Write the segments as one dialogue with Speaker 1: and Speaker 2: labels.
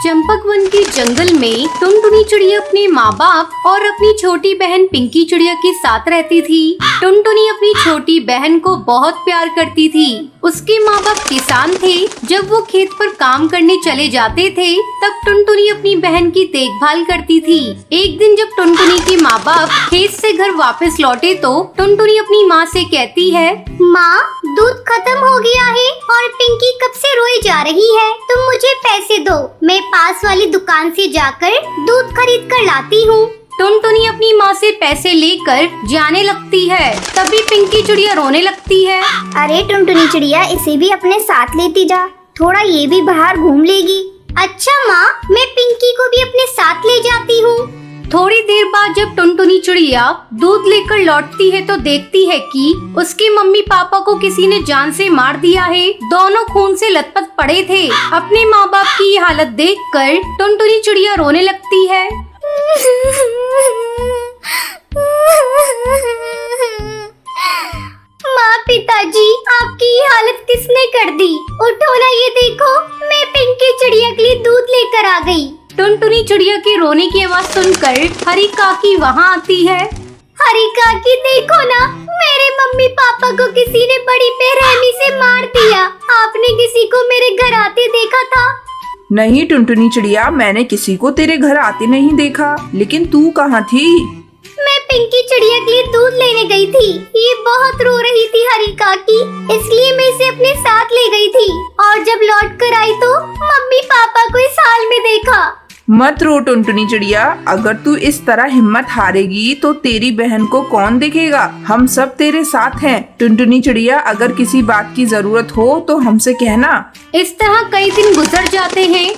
Speaker 1: चंपकवन के जंगल में टुनटुनी चिड़िया अपने माँ बाप और अपनी छोटी बहन पिंकी चिड़िया के साथ रहती थी। टुनटुनी अपनी छोटी बहन को बहुत प्यार करती थी। उसके माँ बाप किसान थे। जब वो खेत पर काम करने चले जाते थे तब टुनटुनी अपनी बहन की देखभाल करती थी। एक दिन जब टुनटुनी के माँ बाप खेत से घर वापस लौटे तो टुनटुनी अपनी माँ से कहती है,
Speaker 2: माँ, दूध खत्म हो गया है और पिंकी कब से रोई जा रही है। तुम मुझे पैसे दो, मैं पास वाली दुकान से जाकर दूध खरीद कर लाती हूँ।
Speaker 1: टुनटुनी अपनी माँ से पैसे लेकर जाने लगती है। तभी पिंकी चिड़िया रोने लगती है।
Speaker 2: अरे टुनटुनी चिड़िया, इसे भी अपने साथ लेती जा, थोड़ा ये भी बाहर घूम लेगी। अच्छा माँ, मैं पिंकी को भी अपने साथ ले जाती हूँ।
Speaker 1: थोड़ी देर बाद जब टुनटुनी चिड़िया दूध लेकर लौटती है तो देखती है कि उसके मम्मी पापा को किसी ने जान से मार दिया है। दोनों खून से लथपथ पड़े थे। अपने माँ बाप की ये हालत देखकर टुनटुनी चिड़िया रोने लगती है।
Speaker 2: माँ, पिताजी, आपकी ये हालत किसने कर दी? उठो ना, ये देखो, मैं पिंकी चिड़िया के लिए दूध लेकर आ गई।
Speaker 1: टुनटुनी चिड़िया के रोने की आवाज सुनकर हरी काकी वहाँ आती है।
Speaker 2: हरी काकी, देखो ना, मेरे मम्मी पापा को किसी ने बड़ी बेरहमी से मार दिया। आपने किसी को मेरे घर आते देखा था?
Speaker 3: नहीं टुनटुनी चिड़िया, मैंने किसी को तेरे घर आते नहीं देखा। लेकिन तू कहाँ थी?
Speaker 2: मैं पिंकी चिड़िया के लिए दूध लेने गई थी। ये बहुत रो रही थी हरी काकी, इसलिए मैं इसे अपने साथ ले गई थी। और जब लौट कर आई तो मम्मी पापा को इस हाल में देखा।
Speaker 3: मत रो टुनटुनी चिड़िया, अगर तू इस तरह हिम्मत हारेगी तो तेरी बहन को कौन देखेगा? हम सब तेरे साथ हैं। टुनटुनी चिड़िया, अगर किसी बात की जरूरत हो तो हमसे कहना।
Speaker 1: इस तरह कई दिन गुजर जाते हैं।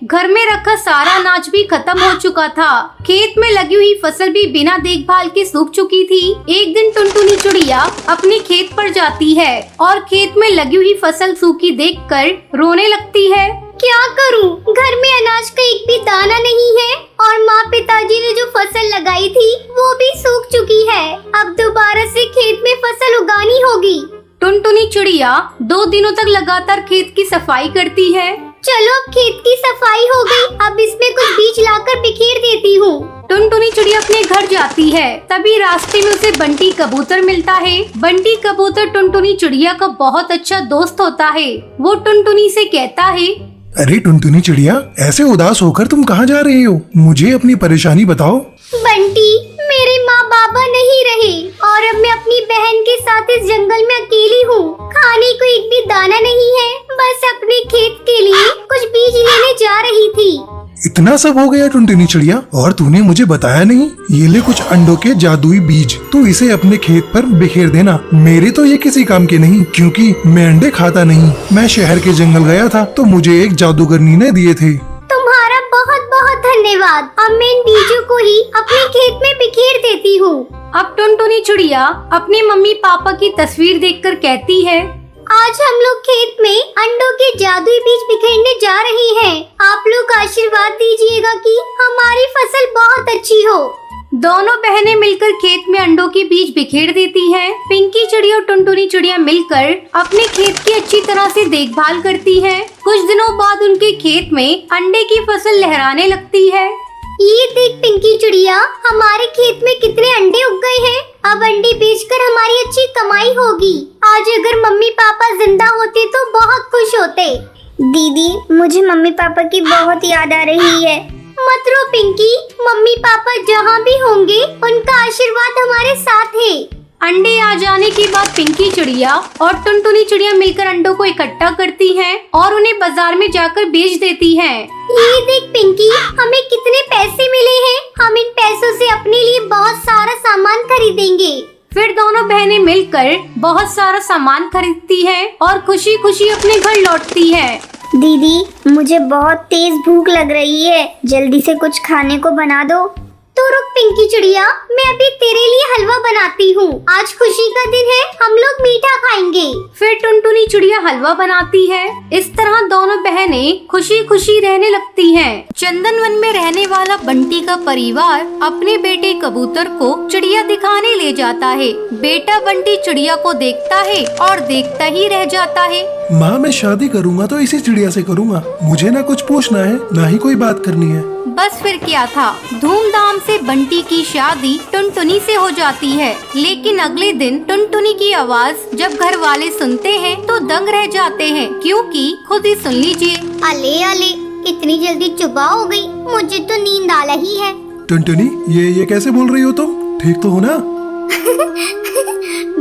Speaker 1: घर में रखा सारा अनाज भी खत्म हो चुका था। खेत में लगी हुई फसल भी बिना देखभाल के सूख चुकी थी। एक दिन टुनटुनी चिड़िया अपने खेत पर जाती है और खेत में लगी हुई फसल सूखी देखकर रोने लगती है।
Speaker 2: क्या करूं? घर में अनाज का एक भी दाना नहीं है और माँ पिताजी ने जो फसल लगाई थी वो भी सूख चुकी है। अब दोबारा से खेत में फसल उगानी होगी।
Speaker 1: टुनटुनी चिड़िया 2 दिनों तक लगातार खेत की सफाई करती है।
Speaker 2: चलो, अब खेत की सफाई हो गई, अब इसमें कुछ बीज लाकर बिखेर देती हूँ।
Speaker 1: टुनटुनी चिड़िया अपने घर जाती है। तभी रास्ते में उसे बंटी कबूतर मिलता है। बंटी कबूतर टुनटुनी चिड़िया का बहुत अच्छा दोस्त होता है। वो टुनटुनी से कहता है,
Speaker 4: अरे टुनटुनी चिड़िया, ऐसे उदास होकर तुम कहाँ जा रही हो? मुझे अपनी परेशानी बताओ।
Speaker 2: बंटी, मेरे माँ बाबा नहीं रहे और अब मैं अपनी बहन के साथ इस जंगल में अकेली हूँ। खाने को एक भी दाना नहीं है, बस अपने खेत के लिए कुछ बीज लेने जा रही थी।
Speaker 4: इतना सब हो गया टुनटुनी चिड़िया, और तूने मुझे बताया नहीं? ये ले कुछ अंडों के जादुई बीज, तू इसे अपने खेत पर बिखेर देना। मेरे तो ये किसी काम के नहीं, क्योंकि मैं अंडे खाता नहीं। मैं शहर के जंगल गया था तो मुझे एक जादूगरनी ने दिए थे।
Speaker 2: तुम्हारा बहुत बहुत धन्यवाद। अब मैं इन बीजों को ही अपने खेत में बिखेर देती हूँ।
Speaker 1: अब टुनटुनी चिड़िया अपने मम्मी पापा की तस्वीर देखकर कहती है,
Speaker 2: आज हम लोग खेत में अंडों के जादुई बीज बिखेरने जा रहे हैं। आप लोग आशीर्वाद दीजिएगा कि हमारी फसल बहुत अच्छी हो।
Speaker 1: दोनों बहनें मिलकर खेत में अंडों के बीज बिखेर देती हैं। पिंकी चिड़िया और टुनटुनी चिड़िया मिलकर अपने खेत की अच्छी तरह से देखभाल करती हैं। कुछ दिनों बाद उनके खेत में अंडे की फसल लहराने लगती है।
Speaker 2: ये देख पिंकी चिड़िया, हमारे खेत में कितने अंडे उग गए हैं। अब अंडे बेचकर हमारी अच्छी कमाई होगी। आज अगर मम्मी पापा जिंदा होते तो बहुत खुश होते। दीदी, मुझे मम्मी पापा की बहुत याद आ रही है। मत रो पिंकी, मम्मी पापा जहाँ भी होंगे उनका आशीर्वाद हमारे साथ है।
Speaker 1: अंडे आ जाने के बाद पिंकी चिड़िया और टुनटुनी चिड़िया मिलकर अंडों को इकट्ठा करती हैं और उन्हें बाजार में जाकर बेच देती हैं।
Speaker 2: ये देख पिंकी, हमें कितने पैसे मिले हैं। हम इन पैसों से अपने लिए बहुत सारा सामान खरीदेंगे।
Speaker 1: फिर दोनों बहनें मिलकर बहुत सारा सामान खरीदती हैं और खुशी खुशी अपने घर लौटती हैं।
Speaker 2: दीदी, मुझे बहुत तेज भूख लग रही है, जल्दी से कुछ खाने को बना दो। तो रुक पिंकी चिड़िया, मैं अभी तेरे लिए हलवा बनाती हूँ। आज खुशी का दिन है, हम लोग मीठा खाएंगे।
Speaker 1: फिर टुनटुनी चिड़िया हलवा बनाती है। इस तरह दोनों बहनें खुशी खुशी रहने लगती हैं। चंदन वन में रहने वाला बंटी का परिवार अपने बेटे कबूतर को चिड़िया दिखाने ले जाता है। बेटा बंटी चिड़िया को देखता है और देखता ही रह जाता है।
Speaker 4: माँ, मैं शादी करूँगा तो इसी चिड़िया से करूँगा। मुझे ना कुछ पूछना है, ना ही कोई बात करनी है।
Speaker 1: बस फिर क्या था, धूमधाम से बंटी की शादी टुनटुनी से हो जाती है। लेकिन अगले दिन टुनटुनी की आवाज जब घर वाले सुनते हैं तो दंग रह जाते हैं, क्योंकि खुद ही सुन लीजिए।
Speaker 2: अले अले, इतनी जल्दी सुबह हो गई, मुझे तो नींद आ रही है।
Speaker 4: टुनटुनी, ये कैसे बोल रही हो तुम? ठीक तो हो ना?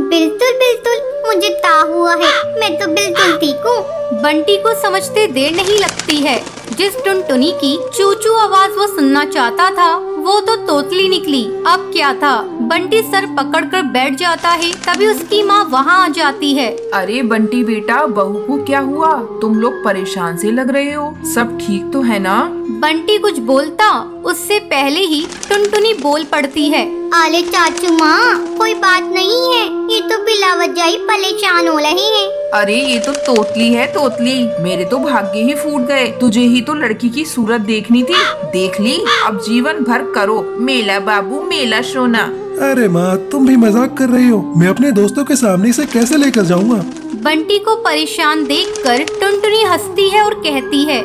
Speaker 2: बिल्कुल बिल्कुल, मुझे ता हुआ है, मैं तो बिल्कुल ठीक हूँ।
Speaker 1: बंटी को समझते देर नहीं लगती है। जिस टुनटुनी की चूचू आवाज वो सुनना चाहता था वो तो तोतली निकली। अब क्या था, बंटी सर पकड़कर बैठ जाता है। तभी उसकी माँ वहाँ आ जाती है।
Speaker 3: अरे बंटी बेटा, बहू को क्या हुआ? तुम लोग परेशान से लग रहे हो। सब ठीक तो है ना?
Speaker 1: बंटी कुछ बोलता उससे पहले ही टुनटुनी बोल पड़ती है।
Speaker 2: आले चाचू माँ, कोई बात नहीं है, ये तो बिला वजह ही परेशान हो रहे हैं।
Speaker 3: अरे ये तो तोतली है, तोतली। मेरे तो भाग्य ही फूट गए। तुझे ही तो लड़की की सूरत देखनी थी, देख ली। अब जीवन भर करो मेला बाबू मेला सोना।
Speaker 4: अरे माँ, तुम भी मजाक कर रही हो। मैं अपने दोस्तों के सामने इसे कैसे लेकर जाऊँगा?
Speaker 1: बंटी को परेशान देखकर टुनटुनी हंसती है और कहती है,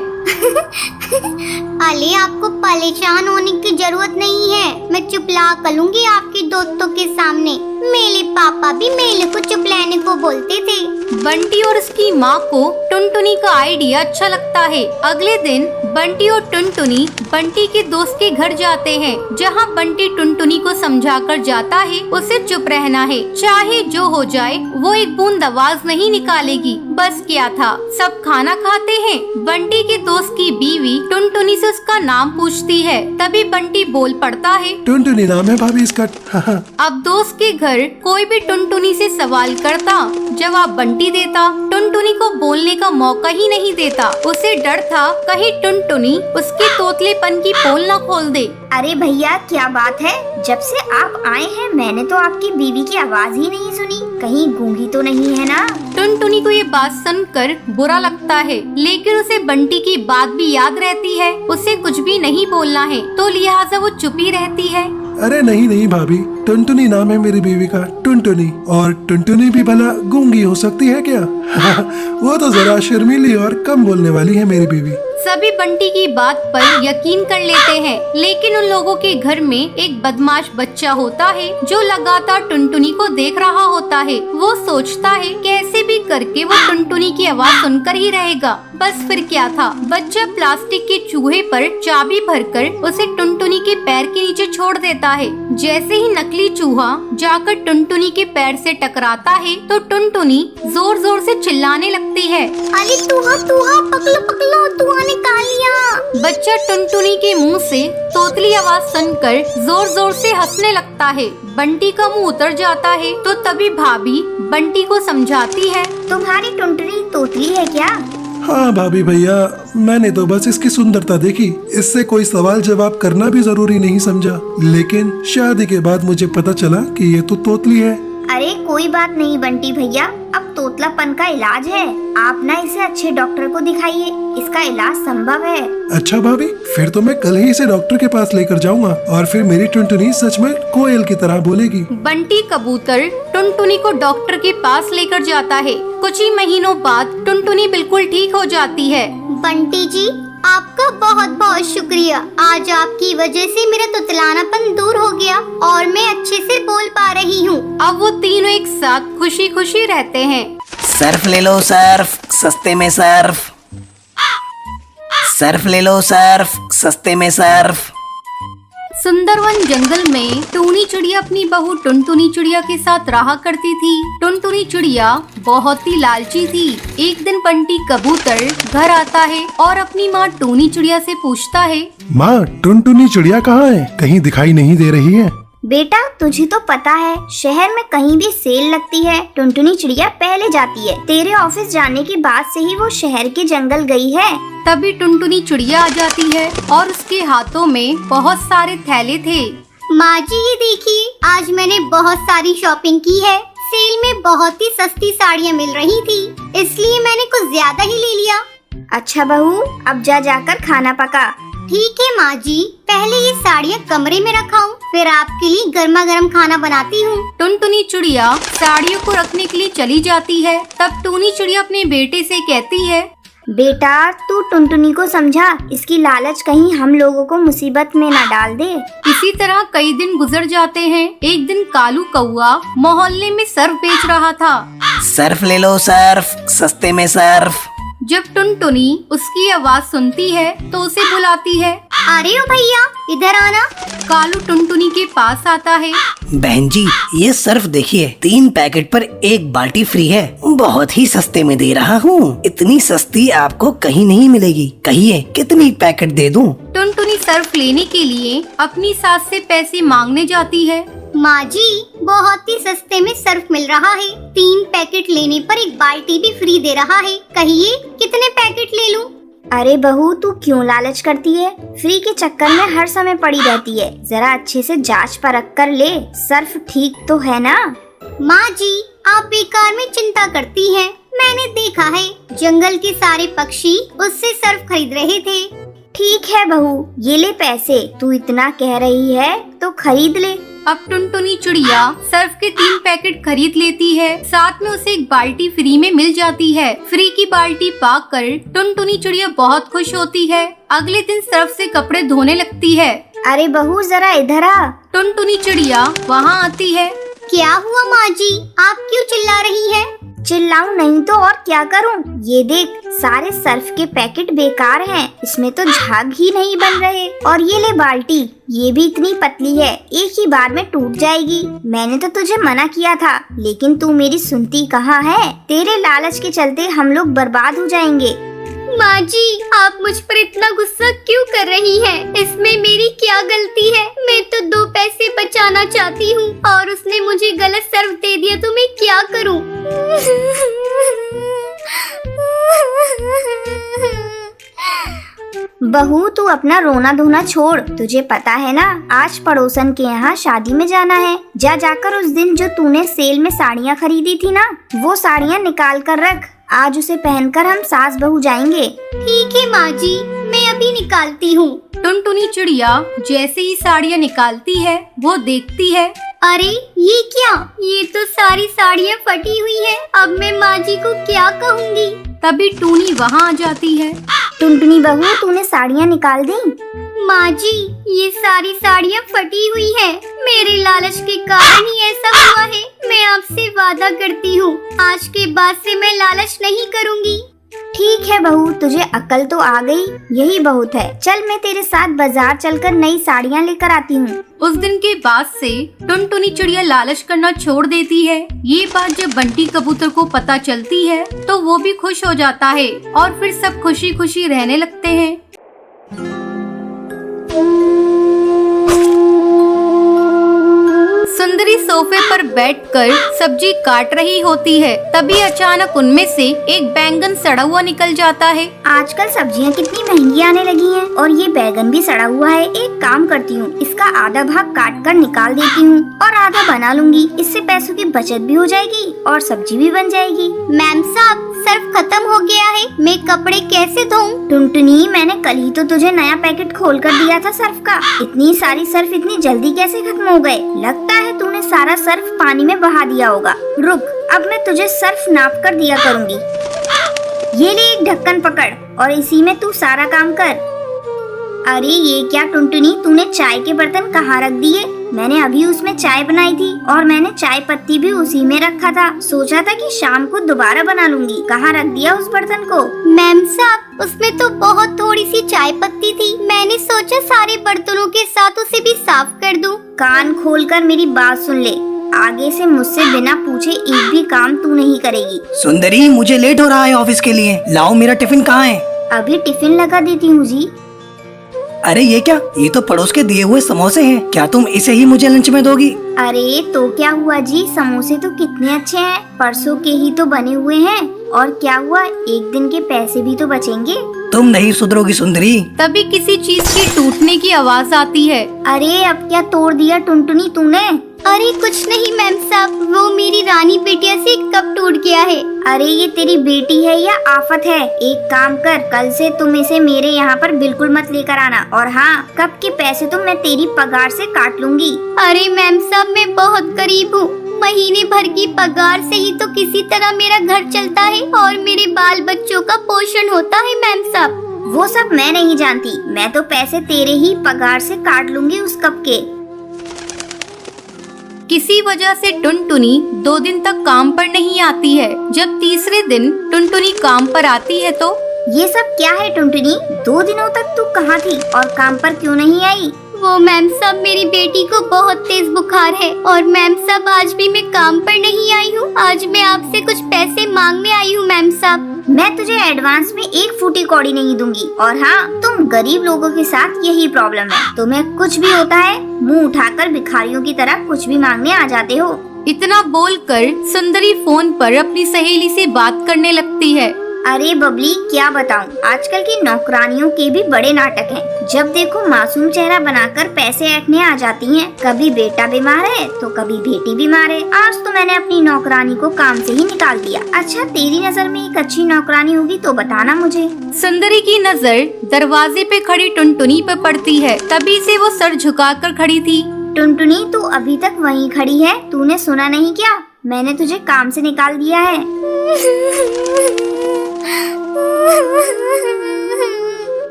Speaker 2: अले आपको परेशान होने की जरूरत नहीं है, मैं चुपला कर लूंगी आपके दोस्तों के सामने। मेरे पापा भी मेले को चुप लेने को बोलते थे।
Speaker 1: बंटी और उसकी माँ को टुनटुनी का आइडिया अच्छा लगता है। अगले दिन बंटी और टुनटुनी बंटी के दोस्त के घर जाते हैं, जहाँ बंटी टुनटुनी को समझाकर जाता है उसे चुप रहना है, चाहे जो हो जाए वो एक बूंद आवाज नहीं निकालेगी। बस क्या था, सब खाना खाते हैं। बंटी के दोस्त की बीवी टुनटुनी से उसका नाम पूछती है। तभी बंटी बोल पड़ता है,
Speaker 4: टुनटुनी नाम है भाभी इसका।
Speaker 1: अब दोस्त के घर कोई भी टुनटुनी से सवाल करता, जवाब बंटी देता। टुनटुनी को बोलने का मौका ही नहीं देता। उसे डर था कहीं टुनटुनी उसके तोतलेपन की पोल न खोल दे।
Speaker 2: अरे भैया, क्या बात है? जब से आप आए हैं मैंने तो आपकी बीवी की आवाज ही नहीं सुनी। कहीं गूंगी तो नहीं है ना?
Speaker 1: टुनटुनी को ये बात सुनकर बुरा लगता है, लेकिन उसे बंटी की बात भी याद रहती है। उसे कुछ भी नहीं बोलना है, तो लिहाजा वो चुप ही रहती है।
Speaker 4: अरे नहीं नहीं भाभी, टुनटुनी नाम है मेरी बीवी का, टुनटुनी। और टुनटुनी भी भला गूंगी हो सकती है क्या? वो तो जरा शर्मीली और कम बोलने वाली है मेरी बीवी।
Speaker 1: सभी बंटी की बात पर यकीन कर लेते हैं, लेकिन उन लोगों के घर में एक बदमाश बच्चा होता है जो लगातार टुनटुनी को देख रहा होता है। वो सोचता है कैसे भी करके वो टुनटुनी की आवाज सुनकर ही रहेगा। बस फिर क्या था, बच्चा प्लास्टिक के चूहे पर चाबी भरकर उसे टुनटुनी के पैर के नीचे छोड़ देता है। जैसे ही नकली चूहा जाकर टुनटुनी के पैर से टकराता है तो टुनटुनी जोर जोर से चिल्लाने लगती है,
Speaker 2: अरे तूहा तूहा, पकलो पकलो, तूहा निकाल लिया।
Speaker 1: बच्चा टुनटुनी के मुंह से तोतली आवाज सुनकर जोर जोर से हंसने लगता है। बंटी का मुंह उतर जाता है। तो तभी भाभी बंटी को समझाती है,
Speaker 2: तुम्हारी टुनटुनी तोतली है क्या?
Speaker 4: हाँ भाभी भैया, मैंने तो बस इसकी सुंदरता देखी, इससे कोई सवाल जवाब करना भी जरूरी नहीं समझा। लेकिन शादी के बाद मुझे पता चला कि ये तो तोतली है।
Speaker 2: अरे कोई बात नहीं बंटी भैया, अब तोतलापन का इलाज है। आप ना इसे अच्छे डॉक्टर को दिखाइए, इसका इलाज संभव है।
Speaker 4: अच्छा भाभी, फिर तो मैं कल ही इसे डॉक्टर के पास लेकर जाऊंगा और फिर मेरी टुनटुनी सच में कोयल की तरह बोलेगी।
Speaker 1: बंटी कबूतर टुनटुनी को डॉक्टर के पास लेकर जाता है। कुछ ही महीनों बाद टुनटुनी बिल्कुल ठीक हो जाती है।
Speaker 2: बंटी जी, आपका बहुत बहुत शुक्रिया। आज आपकी वजह से मेरा तुतलानापन दूर हो गया और मैं अच्छे से बोल पा रही हूँ।
Speaker 1: अब वो तीनों एक साथ खुशी खुशी रहते हैं।
Speaker 5: सर्फ ले लो सर्फ, सस्ते में सर्फ। सर्फ ले लो सर्फ, सस्ते में सर्फ।
Speaker 1: सुंदरवन जंगल में टूनी चिड़िया अपनी बहू टुनटुनी चिड़िया के साथ रहा करती थी। टुनटुनी चिड़िया बहुत ही लालची थी। एक दिन बंटी कबूतर घर आता है और अपनी माँ टूनी चिड़िया से पूछता है,
Speaker 4: माँ, टुनटुनी चिड़िया कहाँ है? कहीं दिखाई नहीं दे रही है।
Speaker 2: बेटा तुझे तो पता है शहर में कहीं भी सेल लगती है टुनटुनी चिड़िया पहले जाती है। तेरे ऑफिस जाने के बाद से ही वो शहर के जंगल गई है।
Speaker 1: तभी टुनटुनी चिड़िया आ जाती है और उसके हाथों में बहुत सारे थैले थे।
Speaker 2: माँ जी ये देखिए, आज मैंने बहुत सारी शॉपिंग की है। सेल में बहुत ही सस्ती साड़ियाँ मिल रही थी, इसलिए मैंने कुछ ज्यादा ही ले लिया। अच्छा बहू, अब जाकर खाना पका। ठीक है माँ जी, पहले ये साड़ियाँ कमरे में रखाऊं, फिर आपके लिए गर्मा गर्म खाना बनाती हूँ।
Speaker 1: टुनटुनी चिड़िया साड़ियों को रखने के लिए चली जाती है। तब टूनी चिड़िया अपने बेटे से कहती है,
Speaker 2: बेटा तू टुनटुनी को समझा, इसकी लालच कहीं हम लोगों को मुसीबत में न डाल दे।
Speaker 1: इसी तरह कई दिन गुजर जाते हैं। एक दिन कालू कौआ मोहल्ले में सर्फ बेच रहा था।
Speaker 5: सर्फ ले लो सर्फ, सस्ते में सर्फ।
Speaker 1: जब टुनटुनी उसकी आवाज सुनती है तो उसे बुलाती है।
Speaker 2: अरे ओ भैया इधर आना।
Speaker 1: कालू टुनटुनी के पास आता है।
Speaker 5: बहन जी ये सर्फ देखिए, 3 पैकेट पर 1 बाल्टी फ्री है। बहुत ही सस्ते में दे रहा हूँ। इतनी सस्ती आपको कहीं नहीं मिलेगी। कहिए कितनी पैकेट दे दूँ?
Speaker 1: टुनटुनी सर्फ लेने के लिए अपनी सास से पैसे मांगने जाती है।
Speaker 2: माँ जी बहुत ही सस्ते में सर्फ मिल रहा है। 3 पैकेट लेने पर 1 बाल्टी भी फ्री दे रहा है। कहिए कितने पैकेट ले लूं? अरे बहू तू क्यों लालच करती है? फ्री के चक्कर में हर समय पड़ी रहती है। जरा अच्छे से जांच परख कर ले, सर्फ ठीक तो है ना? माँ जी आप बेकार में चिंता करती हैं। मैंने देखा है जंगल के सारे पक्षी उससे सर्फ खरीद रहे थे। ठीक है बहू, ये ले पैसे। तू इतना कह रही है तो खरीद ले।
Speaker 1: अब टुनटुनी चिड़िया सर्फ के 3 पैकेट खरीद लेती है। साथ में उसे 1 बाल्टी फ्री में मिल जाती है। फ्री की बाल्टी पाकर टुनटुनी चिड़िया बहुत खुश होती है। अगले दिन सर्फ से कपड़े धोने लगती है।
Speaker 2: अरे बहू जरा इधर आ।
Speaker 1: टुनटुनी चिड़िया वहाँ आती है।
Speaker 2: क्या हुआ माँ जी, आप क्यों चिल्ला रही हैं? चिल्लाऊं नहीं तो और क्या करूं? ये देख सारे सर्फ के पैकेट बेकार हैं, इसमें तो झाग ही नहीं बन रहे। और ये ले बाल्टी, ये भी इतनी पतली है, एक ही बार में टूट जाएगी। मैंने तो तुझे मना किया था, लेकिन तू मेरी सुनती कहाँ है? तेरे लालच के चलते हम लोग बर्बाद हो जाएंगे। माँ जी आप मुझ पर इतना गुस्सा क्यों कर रही हैं? इसमें मेरी क्या गलती है? मैं तो 2 पैसे बचाना चाहती हूँ और उसने मुझे गलत सर्फ दे दिया तो मैं क्या करूँ? बहू तू अपना रोना धोना छोड़। तुझे पता है ना आज पड़ोसन के यहाँ शादी में जाना है। जाकर उस दिन जो तूने सेल में साड़ियाँ खरीदी थी ना, वो साड़ियाँ निकाल कर रख। आज उसे पहनकर हम सास बहू जाएंगे। ठीक है माँ जी, मैं अभी निकालती हूँ।
Speaker 1: टुनटुनी चिड़िया जैसे ही साड़ियाँ निकालती है वो देखती है,
Speaker 2: अरे ये क्या? ये तो सारी साड़ियाँ फटी हुई है। अब मैं माँ जी को क्या कहूँगी?
Speaker 1: तभी टूनी वहाँ आ जाती है।
Speaker 2: टुनटुनी बहू तूने साड़ियाँ निकाल दी? माँ जी ये सारी साड़ियाँ फटी हुई हैं। मेरे लालच के कारण ही ऐसा हुआ है। मैं आपसे वादा करती हूँ आज के बाद से मैं लालच नहीं करूँगी। ठीक है बहू, तुझे अकल तो आ गई, यही बहुत है। चल मैं तेरे साथ बाजार चलकर नई साड़ियाँ लेकर आती हूँ।
Speaker 1: उस दिन के बाद से टुनटुनी चिड़िया लालच करना छोड़ देती है। ये बात जब बंटी कबूतर को पता चलती है तो वो भी खुश हो जाता है और फिर सब खुशी खुशी रहने लगते हैं। सुंदरी सोफे पर बैठकर सब्जी काट रही होती है। तभी अचानक उनमें से एक बैंगन सड़ा हुआ निकल जाता है।
Speaker 2: आजकल सब्जियां कितनी महंगी आने लगी हैं और ये बैंगन भी सड़ा हुआ है। एक काम करती हूँ, इसका आधा भाग काट कर निकाल देती हूँ और आधा बना लूंगी। इससे पैसों की बचत भी हो जाएगी और सब्जी भी बन जाएगी। मैम साहब सर्फ खत्म हो गया है, मैं कपड़े कैसे धोऊं? टुनटुनी मैंने कल ही तो तुझे नया पैकेट खोल कर दिया था सर्फ का। इतनी सारी सर्फ इतनी जल्दी कैसे खत्म हो गए? लगता है तूने सारा सर्फ पानी में बहा दिया होगा। रुक, अब मैं तुझे सर्फ नाप कर दिया करूँगी। ये ले एक ढक्कन पकड़ और इसी में तू सारा काम कर। अरे ये क्या टुनटुनी, तूने चाय के बर्तन कहाँ रख दिए? मैंने अभी उसमें चाय बनाई थी और मैंने चाय पत्ती भी उसी में रखा था। सोचा था कि शाम को दोबारा बना लूंगी। कहाँ रख दिया उस बर्तन को? मैम साहब उसमें तो बहुत थोड़ी सी चाय पत्ती थी। मैंने सोचा सारे बर्तनों के साथ उसे भी साफ कर दूं। कान खोलकर मेरी बात सुन ले, आगे से मुझसे बिना पूछे एक भी काम तू नहीं करेगी।
Speaker 5: सुंदरी मुझे लेट हो रहा है ऑफिस के लिए, लाओ मेरा टिफिन कहाँ है?
Speaker 2: अभी टिफिन लगा देती हूँ जी।
Speaker 5: अरे ये क्या, ये तो पड़ोस के दिए हुए समोसे हैं। क्या तुम इसे ही मुझे लंच में दोगी?
Speaker 2: अरे तो क्या हुआ जी, समोसे तो कितने अच्छे हैं, परसों के ही तो बने हुए हैं। और क्या हुआ, एक दिन के पैसे भी तो बचेंगे।
Speaker 5: तुम नहीं सुधरोगी सुंदरी।
Speaker 1: तभी किसी चीज के टूटने की आवाज आती है।
Speaker 2: अरे अब क्या तोड़ दिया टुनटुनी तूने? अरे कुछ नहीं मैम साहब, वो मेरी रानी बिटिया से कप टूट गया है। अरे ये तेरी बेटी है या आफत है? एक काम कर, कल से तुम इसे मेरे यहाँ पर बिल्कुल मत लेकर आना। और हाँ, कप के पैसे तो मैं तेरी पगार से काट लूंगी। अरे मैम साहब, मैं बहुत गरीब हूँ, महीने भर की पगार से ही तो किसी तरह मेरा घर चलता है और मेरे बाल बच्चों का पोषण होता है मैम साहब। वो सब मैं नहीं जानती, मैं तो पैसे तेरे ही पगार से काट लूंगी उस कप के।
Speaker 1: किसी वजह से टुनटुनी 2 दिन तक काम पर नहीं आती है। जब तीसरे दिन टुनटुनी काम पर आती है तो
Speaker 2: ये सब क्या है टुनटुनी? 2 दिनों तक तू कहाँ थी और काम पर क्यों नहीं आई? वो मैम साहब, मेरी बेटी को बहुत तेज बुखार है और मैम साहब आज भी मैं काम पर नहीं आई हूँ। आज मैं आपसे कुछ पैसे मांगने आई हूँ मैम साहब। मैं तुझे एडवांस में 1 फूटी कौड़ी नहीं दूंगी। और हाँ, तुम गरीब लोगों के साथ यही प्रॉब्लम है, तुम्हें कुछ भी होता है मुंह उठाकर भिखारियों की तरह कुछ भी मांगने आ जाते हो।
Speaker 1: इतना बोलकर सुंदरी फोन पर अपनी सहेली से बात करने लगती है।
Speaker 2: अरे बबली, क्या बताऊं, आजकल की नौकरानियों के भी बड़े नाटक हैं। जब देखो मासूम चेहरा बनाकर पैसे ऐंठने आ जाती हैं। कभी बेटा बीमार है तो कभी बेटी बीमार है। आज तो मैंने अपनी नौकरानी को काम से ही निकाल दिया। अच्छा, तेरी नजर में एक अच्छी नौकरानी होगी तो बताना मुझे।
Speaker 1: सुंदरी की नजर दरवाजे पे खड़ी टुनटुनी पे पड़ती है। तभी से वो सर झुकाकर खड़ी थी।
Speaker 2: टुनटुनी, तू अभी तक वहीं खड़ी है? तूने सुना नहीं क्या? मैंने तुझे काम से निकाल दिया है।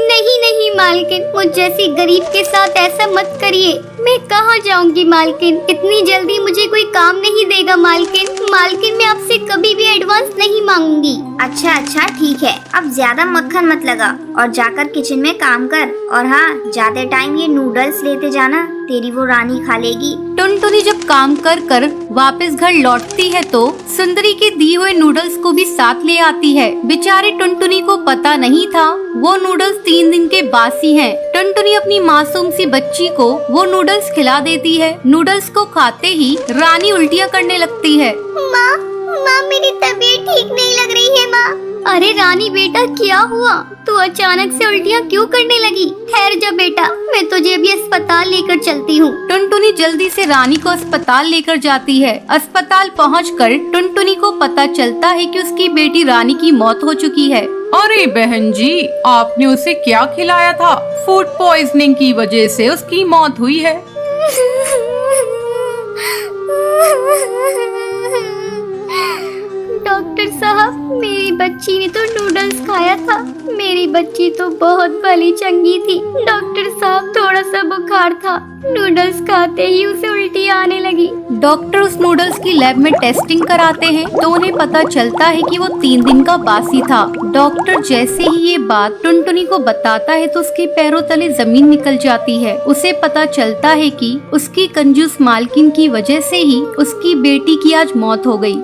Speaker 2: नहीं नहीं मालकिन, मुझ जैसी गरीब के साथ ऐसा मत करिए। मैं कहाँ जाऊंगी मालकिन, इतनी जल्दी मुझे कोई काम नहीं देगा मालकिन। मालकिन, मैं आपसे कभी भी एडवांस नहीं मांगूंगी। अच्छा अच्छा ठीक है, अब ज्यादा मक्खन मत लगा और जाकर किचन में काम कर। और हाँ, ज्यादा टाइम ये नूडल्स लेते जाना, तेरी वो रानी खा लेगी।
Speaker 1: टुनटुनी जब काम कर कर वापस घर लौटती है तो सुंदरी के दिए हुए नूडल्स को भी साथ ले आती है। बेचारे टुनटुनी को पता नहीं था वो नूडल्स 3 दिन के बासी हैं। टुनटुनी अपनी मासूम सी बच्ची को वो नूडल्स खिला देती है। नूडल्स को खाते ही रानी उल्टियाँ करने लगती है।
Speaker 2: माँ, मेरी तबीयत ठीक नहीं लग रही है माँ। अरे रानी बेटा, क्या हुआ? तू अचानक से उल्टियाँ क्यों करने लगी? ठहर जा बेटा, मैं तुझे अभी अस्पताल लेकर चलती हूँ।
Speaker 1: टुनटुनी जल्दी से रानी को अस्पताल लेकर जाती है। अस्पताल पहुंचकर टुनटुनी को पता चलता है कि उसकी बेटी रानी की मौत हो चुकी है।
Speaker 6: अरे बहन जी, आपने उसे क्या खिलाया था? फूड पॉइजनिंग की वजह से उसकी मौत हुई है।
Speaker 2: डॉक्टर साहब, मेरी बच्ची ने तो नूडल्स खाया था। मेरी बच्ची तो बहुत भली चंगी थी। डॉक्टर साहब, थोड़ा सा बुखार था, नूडल्स खाते ही उसे उल्टी आने लगी।
Speaker 1: डॉक्टर उस नूडल्स की लैब में टेस्टिंग कराते हैं तो उन्हें पता चलता है कि वो 3 दिन का बासी था। डॉक्टर जैसे ही ये बात टुनटुनी को बताता है तो उसके पैरों तले जमीन निकल जाती है। उसे पता चलता है कि उसकी कंजूस मालकिन की वजह से ही उसकी बेटी की आज मौत हो गई।